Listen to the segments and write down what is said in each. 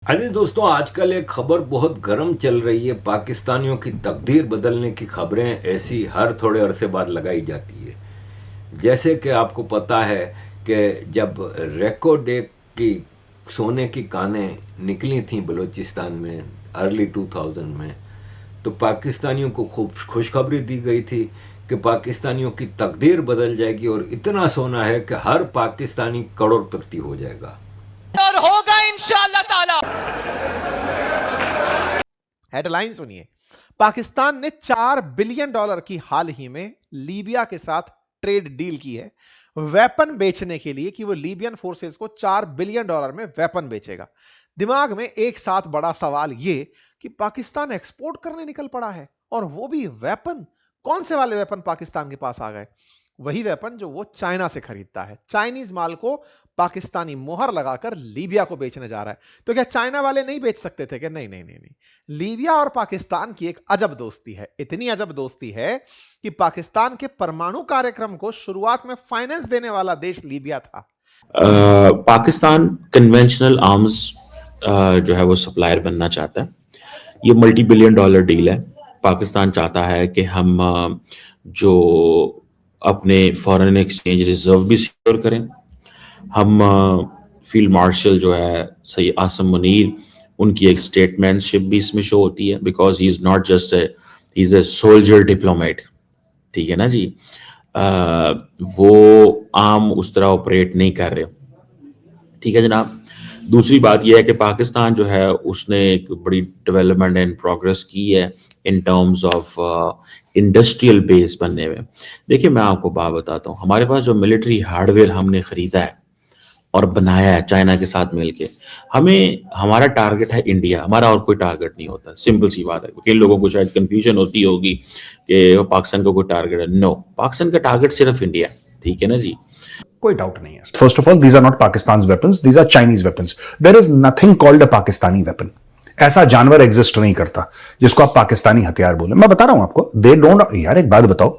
अरे दोस्तों, आजकल एक खबर बहुत गर्म चल रही है। पाकिस्तानियों की तकदीर बदलने की खबरें ऐसी हर थोड़े अरसे बाद लगाई जाती है। जैसे कि आपको पता है कि जब रेको डे की सोने की कानें निकली थीं बलूचिस्तान में अर्ली 2000 में, तो पाकिस्तानियों को खूब खुशखबरी दी गई थी कि पाकिस्तानियों की तकदीर बदल जाएगी और इतना सोना है कि हर पाकिस्तानी करोड़पति हो जाएगा और होगा इंशाअल्लाह ताला। हेडलाइन सुनिए। पाकिस्तान ने $4 बिलियन की हाल ही में लीबिया के साथ ट्रेड डील की है वेपन बेचने के लिए कि वो लीबियन फोर्सेस को $4 बिलियन में वेपन बेचेगा। दिमाग में एक साथ बड़ा सवाल यह कि पाकिस्तान एक्सपोर्ट करने निकल पड़ा है, और वो भी वेपन। कौन से वाले वेपन पाकिस्तान के पास आ गए? वही वेपन जो वो चाइना से खरीदता है। चाइनीज माल को पाकिस्तानी मोहर लगाकर लीबिया को बेचने जा रहा है। तो क्या चाइना वाले नहीं बेच सकते थे? कि नहीं नहीं नहीं नहीं। लीबिया और पाकिस्तान की एक अजब दोस्ती है। इतनी अजब दोस्ती है कि पाकिस्तान के परमाणु कार्यक्रम को शुरुआत में फाइनेंस देने वाला देश लीबिया था। पाकिस्तान कन्वेंशनल आर्म्स जो है वो सप्लायर बनना चाहता है। ये मल्टी बिलियन डॉलर डील है। पाकिस्तान चाहता है कि हम जो अपने फॉरेन एक्सचेंज रिजर्व भी सिक्योर करें। हम फील्ड मार्शल जो है सही आसम मुनीर, उनकी एक स्टेटमेंटशिप भी इसमें शो होती है, because he is not just he is a soldier diplomat. ठीक है ना जी। वो आम उस तरह ऑपरेट नहीं कर रहे। ठीक है जनाब। दूसरी बात यह है कि पाकिस्तान जो है उसने एक बड़ी डेवलपमेंट एंड प्रोग्रेस की है in terms of industrial base बनने में। देखिए मैं आपको बात बताता हूँ, हमारे पास जो मिलिट्री हार्डवेयर हमने खरीदा है और बनाया है चाइना के साथ मिलके, हमारा टारगेट है इंडिया, हमारा और कोई टारगेट नहीं होता। सिंपल सी बात है। कई लोगों को शायद कंफ्यूजन होती होगी कि पाकिस्तान का कोई टारगेट है। नो, पाकिस्तान का टारगेट सिर्फ इंडिया। ठीक है ना जी। कोई डाउट नहीं है। First of all, these are not Pakistan weapons, these are Chinese weapons. There is nothing called a Pakistani weapon. ऐसा जानवर एग्जिस्ट नहीं करता जिसको आप पाकिस्तानी हथियार बोले। मैं बता रहा हूं आपको, दे डोंट। यार एक बात बताओ,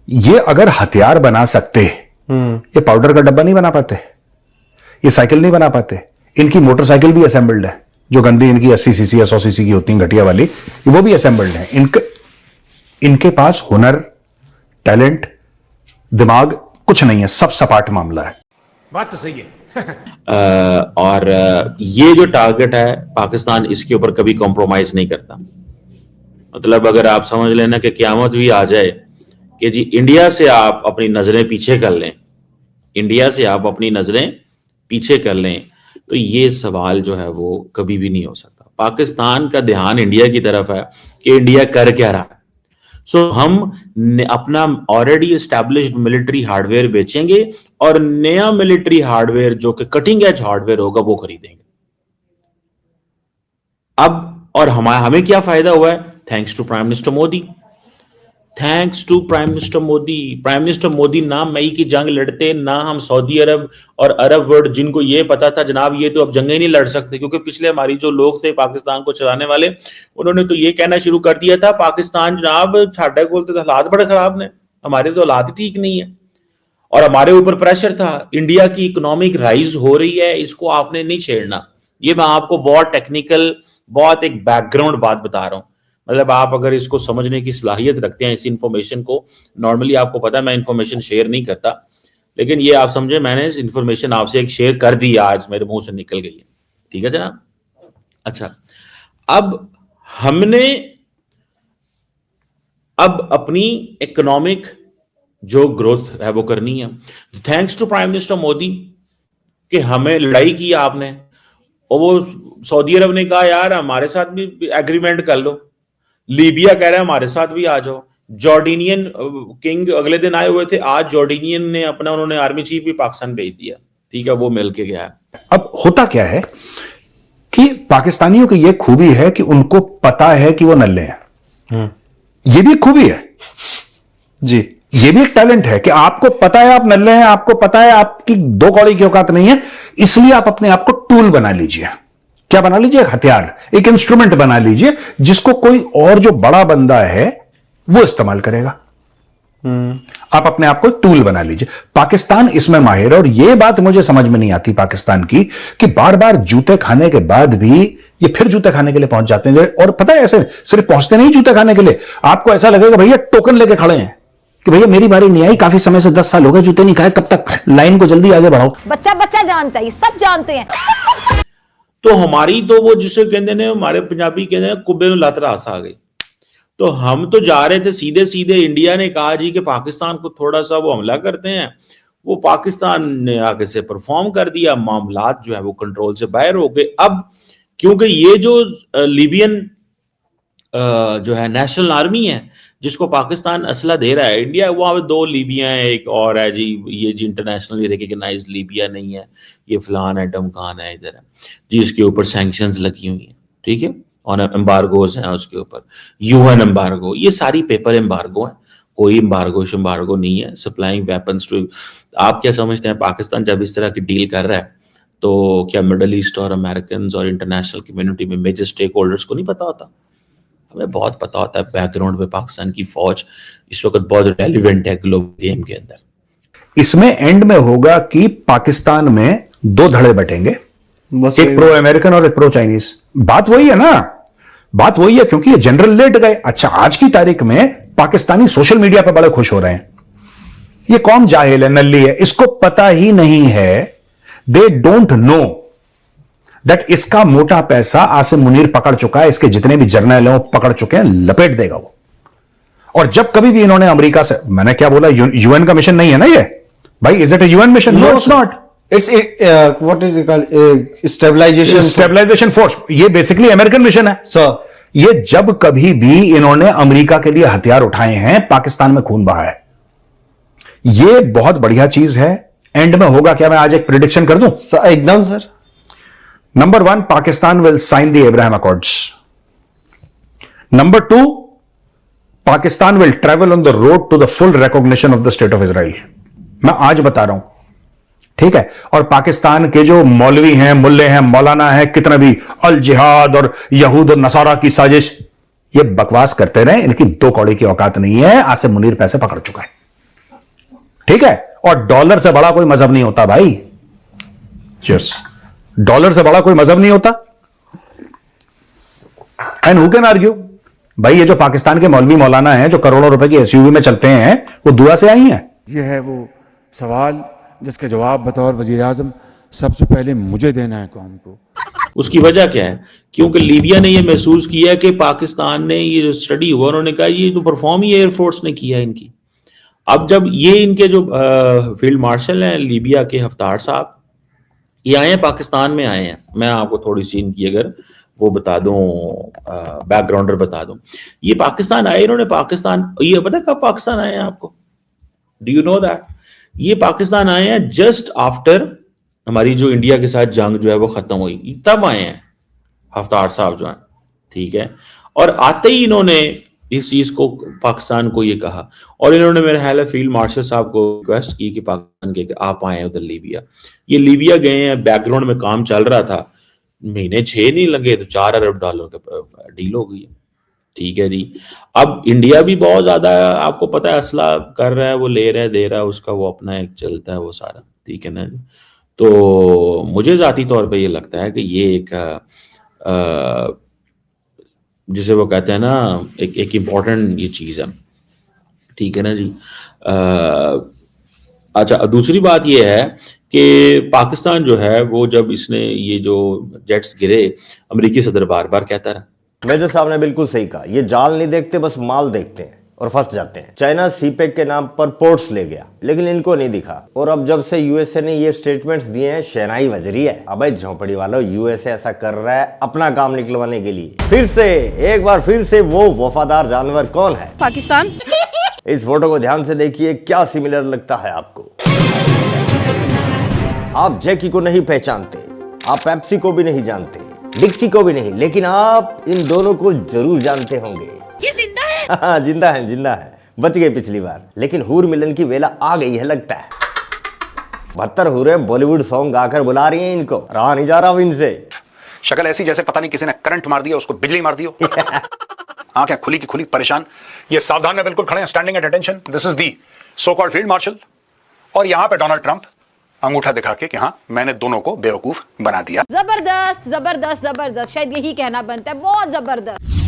ये अगर हथियार बना सकते, ये पाउडर का डब्बा नहीं बना पाते, ये साइकिल नहीं बना पाते। इनकी मोटरसाइकिल भी असेंबल्ड है, जो गंदी इनकी 80 सीसी या 100 सीसी की होती है घटिया वाली, वो भी असेंबल्ड है। इनके पास हुनर, टैलेंट, दिमाग कुछ नहीं है, सब सपाट मामला है। बात तो सही है। और ये जो टारगेट है पाकिस्तान, इसके ऊपर कभी कॉम्प्रोमाइज नहीं करता। मतलब अगर आप समझ लेना कि क़यामत भी आ जाए कि जी इंडिया से आप अपनी नजरें पीछे कर लें, इंडिया से आप अपनी नजरें पीछे कर लें, तो ये सवाल जो है वो कभी भी नहीं हो सकता। पाकिस्तान का ध्यान इंडिया की तरफ है कि इंडिया कर क्या रहा है। सो हम अपना ऑलरेडी एस्टैब्लिश्ड मिलिट्री हार्डवेयर बेचेंगे और नया मिलिट्री हार्डवेयर जो कि कटिंग एज हार्डवेयर होगा वो खरीदेंगे। अब और हमें क्या फायदा हुआ है? Thanks to prime minister Modi. Thanks to prime minister Modi. Prime minister Modi ना मई की जंग लड़ते, ना हम सऊदी अरब और अरब वर्ल्ड, जिनको ये पता था जनाब ये तो अब जंग ही नहीं लड़ सकते, क्योंकि पिछले हमारी जो लोग थे पाकिस्तान को चलाने वाले, उन्होंने तो ये कहना शुरू कर दिया था पाकिस्तान जनाब साढ़े बोलते तो हालात बड़े खराब ने, हमारे तो हालात ठीक नहीं है। और हमारे ऊपर प्रेशर था, इंडिया की इकोनॉमिक राइज हो रही है, इसको आपने नहीं छेड़ना। ये मैं आपको बहुत टेक्निकल, बहुत एक बैकग्राउंड बात बता रहा हूं। मतलब आप अगर इसको समझने की सलाहियत रखते हैं, इस इंफॉर्मेशन को, नॉर्मली आपको पता है मैं इंफॉर्मेशन शेयर नहीं करता, लेकिन ये आप समझे मैंने इंफॉर्मेशन आपसे एक शेयर कर दी, आज मेरे मुंह से निकल गई है। ठीक है जनाब। अच्छा, अब हमने अपनी इकोनॉमिक जो ग्रोथ है वो करनी है। Thanks to prime minister Modi कि हमें लड़ाई की आपने, और वो सऊदी अरब ने कहा यार हमारे साथ भी एग्रीमेंट कर लो, लीबिया कह रहा है हमारे साथ भी आ जाओ, जॉर्डीनियन किंग अगले दिन आए हुए थे, आज जॉर्डीनियन ने उन्होंने आर्मी चीफ भी पाकिस्तान भेज दिया। ठीक है, वो मिल के गया है। अब होता क्या है कि पाकिस्तानियों की यह खूबी है कि उनको पता है कि वो नल्ले हैं। यह भी एक खूबी है जी, यह भी एक टैलेंट है कि आपको पता है आप नल्ले हैं, आपको पता है आपकी दो कौड़ी की औकात नहीं है, इसलिए आप अपने आप को टूल बना लीजिए। क्या बना लीजिए? हथियार, एक इंस्ट्रूमेंट बना लीजिए जिसको कोई और जो बड़ा बंदा है वो इस्तेमाल करेगा। आप अपने आप को टूल बना लीजिए। पाकिस्तान इसमें माहिर है, और यह बात मुझे समझ में नहीं आती पाकिस्तान की कि बार बार जूते खाने के बाद भी ये फिर जूते खाने के लिए पहुंच जाते हैं। और पता है, ऐसे सिर्फ पहुंचते नहीं जूते खाने के लिए, आपको ऐसा लगेगा भैया टोकन लेके खड़े हैं कि भैया मेरी बारी नहीं आई, काफी समय से 10 साल हो गए जूते नहीं खाए, कब तक, लाइन को जल्दी आगे बढ़ाओ। बच्चा बच्चा जानता है, ये सब जानते हैं। तो हमारी तो वो जिसे कहते हैं, हमारे पंजाबी कहते हैं कुब्बे में लत रास आ गई। तो हम तो जा रहे थे सीधे सीधे, इंडिया ने कहा जी कि पाकिस्तान को थोड़ा सा वो हमला करते हैं, वो पाकिस्तान ने आगे से परफॉर्म कर दिया, मामलात जो है वो कंट्रोल से बाहर हो गए। अब क्योंकि ये जो लीबियन जो है नेशनल आर्मी है जिसको पाकिस्तान असला दे रहा है, इंडिया वहां 2 लीबिया है, एक और है जी, ये जी इंटरनेशनली रिकग्नाइज लीबिया नहीं है, ये फलान है डमकान है इधर है जी, इसके ऊपर सैंक्शंस लगी हुई हैं, ठीक है, और एम्बार्गोज हैं उसके ऊपर, यूएन एम्बार्गो, ये सारी पेपर एम्बार्गो है, कोई एम्बार्गो नहीं है। सप्लाइंग वेपन्स टू, आप क्या समझते हैं पाकिस्तान जब इस तरह की डील कर रहा है तो क्या मिडल ईस्ट और अमेरिकन और इंटरनेशनल कम्युनिटी में मेजर स्टेक होल्डर्स को नहीं पता होता? हमें बहुत पता होता है बैकग्राउंड में पाकिस्तान की फौज इस वक्त बहुत रेलिवेंट है ग्लोबल गेम के अंदर। इसमें एंड में होगा कि पाकिस्तान में 2 धड़े बटेंगे, एक प्रो अमेरिकन और एक प्रो चाइनीज। बात वही है ना, बात वही है, क्योंकि ये जनरल लेट गए। अच्छा, आज की तारीख में पाकिस्तानी सोशल मीडिया पर बड़े खुश हो रहे हैं, ये कौम जाहिल है, नल्ली है, इसको पता ही नहीं है, दे डोंट नो दैट इसका मोटा पैसा आसिम मुनीर पकड़ चुका है, इसके जितने भी जर्नल हैं पकड़ चुके हैं, लपेट देगा वो। और जब कभी भी इन्होंने अमेरिका से, मैंने क्या बोला, यूएन का मिशन नहीं है ना ये भाई, is it a UN mission? No, it's not. It's what is it called? Stabilisation force. ये बेसिकली अमेरिकन मिशन है। So, ये जब कभी भी इन्होंने अमेरिका के लिए हथियार उठाए हैं, पाकिस्तान में खून बहा है। ये बहुत बढ़िया चीज है। एंड में होगा क्या, मैं आज एक प्रिडिक्शन कर दूं? एकदम sir. Number 1, Pakistan will sign the Abraham Accords. Number 2, Pakistan will travel on the road to the full recognition of the state of Israel. मैं आज बता रहा हूं, ठीक है। और पाकिस्तान के जो मौलवी हैं, मुल्ले हैं, मौलाना है, कितना भी अल जिहाद और यहूद और नसारा की साजिश, ये बकवास करते रहे, इनकी 2 कौड़ी की औकात नहीं है। आसिम मुनीर पैसे पकड़ चुका है, ठीक है। और डॉलर से बड़ा कोई मजहब नहीं होता भाई, चीयर्स। डॉलर से बड़ा कोई मजहब नहीं होता। एंड हु कैन आर्ग्यू भाई, ये जो पाकिस्तान के मौलवी मौलाना हैं जो करोड़ों रुपए की एसयूवी में चलते हैं, वो दुआ से आई हैं। ये है वो सवाल जिसका जवाब बतौर वजीर आज़म सबसे पहले मुझे देना है कौम को। उसकी वजह क्या है? क्योंकि लीबिया ने ये महसूस किया कि पाकिस्तान ने, ये जो स्टडी हुआ, उन्होंने कहा ये तो परफॉर्म ही एयरफोर्स ने किया इनकी। अब जब ये इनके जो फील्ड मार्शल हैं लीबिया के, हफ्तार साहब, ये आए हैं पाकिस्तान में आए हैं। मैं आपको थोड़ी सी इनकी अगर वो बता दूं, बैकग्राउंडर बता दूं। ये पाकिस्तान आए, इन्होंने पाकिस्तान, ये पता कब पाकिस्तान आए हैं आपको? Do you know that? ये पाकिस्तान आए हैं जस्ट आफ्टर हमारी जो इंडिया के साथ जंग जो है वो खत्म हुई, तब आए हैं हफ्तार साहब जो हैं, ठीक है। और आते ही इन्होंने इस चीज को, पाकिस्तान को ये कहा, और इन्होंने मेरे ख्याल है फील्ड मार्शल साहब को रिक्वेस्ट की कि पाकिस्तान के आप आए उधर लीबिया। ये लीबिया गए हैं, बैकग्राउंड में काम चल रहा था, महीने 6 नहीं लगे तो $4 अरब का डील हो गई, ठीक है जी। अब इंडिया भी बहुत ज्यादा, आपको पता है, असला कर रहा है, वो ले रहा है, दे रहा है, उसका वो अपना एक चलता है वो सारा, ठीक है ना। तो मुझे जाती तौर पे ये लगता है कि ये एक जिसे वो कहते हैं ना, एक इम्पॉर्टेंट ये चीज़ है, ठीक है ना जी। अच्छा, दूसरी बात ये है कि पाकिस्तान जो है वो, जब इसने ये जो जेट्स गिरे, अमेरिकी सदर बार बार कहता रहा। मेजर साहब ने बिल्कुल सही कहा, ये जाल नहीं देखते, बस माल देखते हैं और फंस जाते हैं। चाइना सीपेक के नाम पर पोर्ट्स ले गया, लेकिन इनको नहीं दिखा। और अब जब से यूएसए ने ये स्टेटमेंट्स दिए हैं, शहनाई बज रही है। अबे झोपड़ी वालों, यूएसए ऐसा कर रहा है अपना काम निकलवाने के लिए। एक बार फिर से वो वफादार जानवर कौन है? पाकिस्तान। इस फोटो को ध्यान से देखिए, क्या सिमिलर लगता है आपको? आप जैकी को नहीं पहचानते, आप पेप्सी को भी नहीं जानते, डिक्सी को भी नहीं, लेकिन आप इन दोनों को जरूर जानते होंगे। ये जिंदा है? हाँ, जिंदा है। बच गए पिछली बार, लेकिन हूर मिलन की वेला आ गई है लगता है। 72 हूरें बॉलीवुड सॉन्ग गाकर बुला रही हैं इनको, रहा नहीं जा रहा इनसे। शक्ल ऐसी जैसे पता नहीं किसी ने करंट मार दिया, उसको बिजली मार दियो। आंखें खुली की खुली परेशान, ये सावधान में बिल्कुल खड़े हैं, standing at attention. This is the so called field marshal. और यहां पे डोनाल्ड ट्रंप अंगूठा दिखा के कि हां मैंने दोनों को बेवकूफ बना दिया। जबरदस्त जबरदस्त जबरदस्त, शायद यही कहना बनता है, बहुत जबरदस्त।